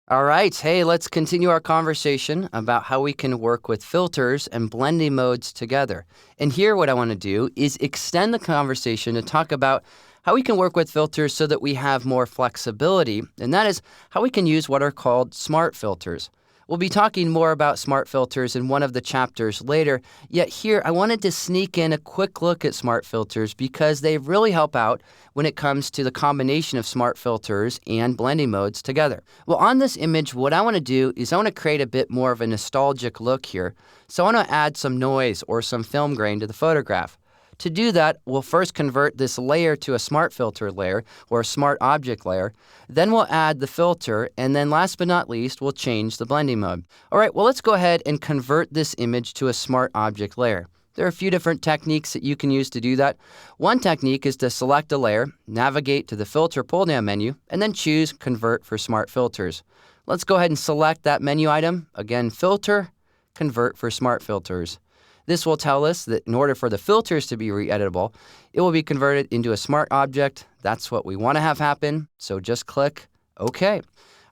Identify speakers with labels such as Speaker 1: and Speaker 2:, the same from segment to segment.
Speaker 1: All right, hey, let's continue our conversation about how we can work with filters and blending modes together. And here, what I want to do is extend the conversation to talk about how we can work with filters so that we have more flexibility, and that is how we can use what are called smart filters. We'll be talking more about smart filters in one of the chapters later, yet here I wanted to sneak in a quick look at smart filters because they really help out when it comes to the combination of smart filters and blending modes together. Well, on this image, what I want to do is I want to create a bit more of a nostalgic look here. So I want to add some noise or some film grain to the photograph. To do that, we'll first convert this layer to a smart filter layer or a smart object layer. Then we'll add the filter, and then last but not least, we'll change the blending mode. All right, well, let's go ahead and convert this image to a smart object layer. There are a few different techniques that you can use to do that. One technique is to select a layer, navigate to the Filter pull-down menu, and then choose Convert for Smart Filters. Let's go ahead and select that menu item. Again, Filter, Convert for Smart Filters. This will tell us that in order for the filters to be re-editable, it will be converted into a smart object. That's what we want to have happen, so just click OK.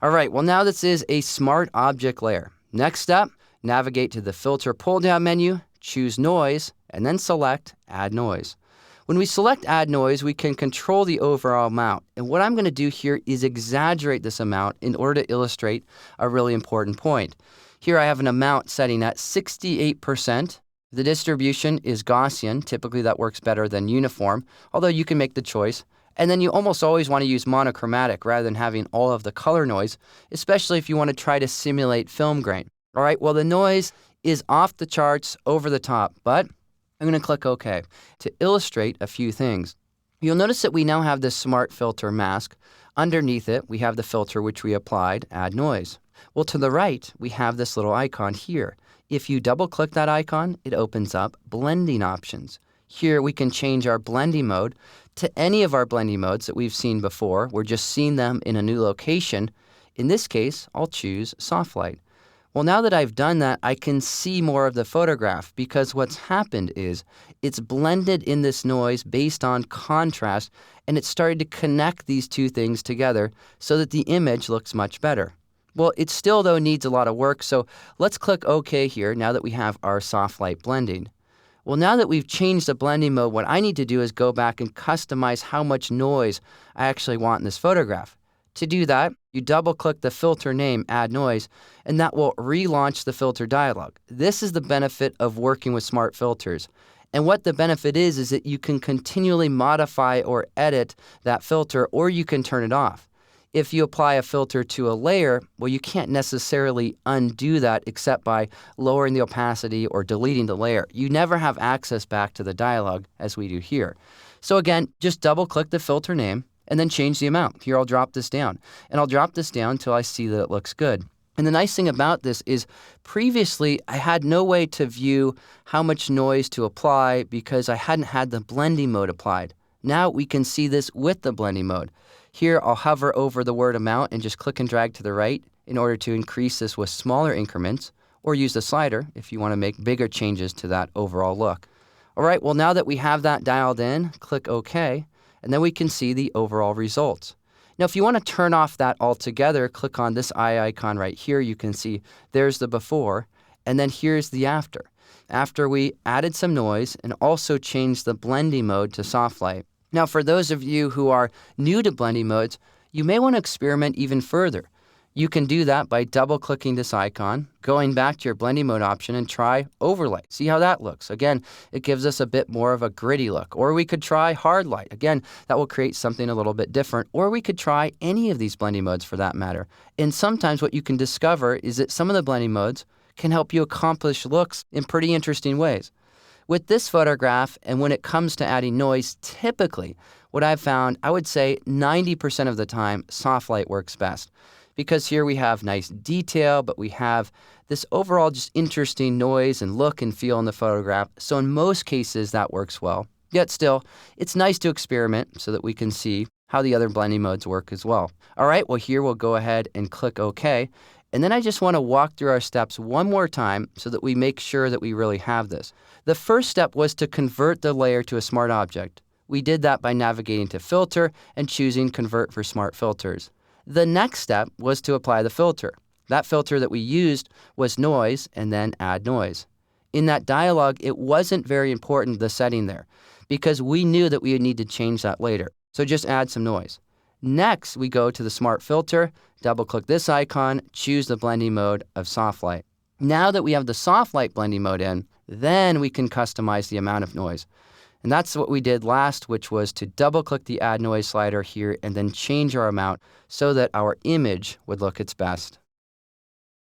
Speaker 1: All right, well, now this is a smart object layer. Next up, navigate to the Filter pull-down menu, choose Noise, and then select Add Noise. When we select Add Noise, we can control the overall amount. And what I'm going to do here is exaggerate this amount in order to illustrate a really important point. Here I have an amount setting at 68%. The distribution is Gaussian. Typically, that works better than uniform, although you can make the choice. And then you almost always want to use monochromatic rather than having all of the color noise, especially if you want to try to simulate film grain. All right, well, the noise is off the charts, over the top, but I'm going to click OK to illustrate a few things. You'll notice that we now have this smart filter mask. Underneath it, we have the filter which we applied, Add Noise. Well, to the right, we have this little icon here. If you double-click that icon, it opens up blending options. Here we can change our blending mode to any of our blending modes that we've seen before. We're just seeing them in a new location. In this case, I'll choose Soft Light. Well, now that I've done that, I can see more of the photograph because what's happened is it's blended in this noise based on contrast, and it started to connect these two things together so that the image looks much better. Well, it still, though, needs a lot of work, so let's click OK here now that we have our soft light blending. Well, now that we've changed the blending mode, what I need to do is go back and customize how much noise I actually want in this photograph. To do that, you double-click the filter name, Add Noise, and that will relaunch the filter dialog. This is the benefit of working with smart filters. And what the benefit is that you can continually modify or edit that filter, or you can turn it off. If you apply a filter to a layer, well, you can't necessarily undo that except by lowering the opacity or deleting the layer. You never have access back to the dialog as we do here. So again, just double-click the filter name and then change the amount. Here, I'll drop this down. And I'll drop this down until I see that it looks good. And the nice thing about this is previously I had no way to view how much noise to apply because I hadn't had the blending mode applied. Now we can see this with the blending mode. Here, I'll hover over the word amount and just click and drag to the right in order to increase this with smaller increments, or use the slider if you want to make bigger changes to that overall look. All right, well, now that we have that dialed in, click OK, and then we can see the overall results. Now, if you want to turn off that altogether, click on this eye icon right here. You can see there's the before, and then here's the after. After we added some noise and also changed the blending mode to soft light. Now, for those of you who are new to blending modes, you may want to experiment even further. You can do that by double-clicking this icon, going back to your blending mode option, and try overlay. See how that looks. Again, it gives us a bit more of a gritty look. Or we could try hard light. Again, that will create something a little bit different. Or we could try any of these blending modes for that matter. And sometimes what you can discover is that some of the blending modes can help you accomplish looks in pretty interesting ways. With this photograph, and when it comes to adding noise, typically what I've found, I would say 90% of the time, soft light works best. Because here we have nice detail, but we have this overall just interesting noise and look and feel in the photograph. So in most cases, that works well. Yet still, it's nice to experiment so that we can see how the other blending modes work as well. All right, well, here we'll go ahead and click OK. And then I just want to walk through our steps one more time so that we make sure that we really have this. The first step was to convert the layer to a smart object. We did that by navigating to Filter and choosing Convert for Smart Filters. The next step was to apply the filter. That filter that we used was noise and then add noise. In that dialogue, it wasn't very important, the setting there, because we knew that we would need to change that later. So just add some noise. Next, we go to the smart filter, double-click this icon, choose the blending mode of soft light. Now that we have the soft light blending mode in, then we can customize the amount of noise. And that's what we did last, which was to double-click the Add Noise slider here and then change our amount so that our image would look its best.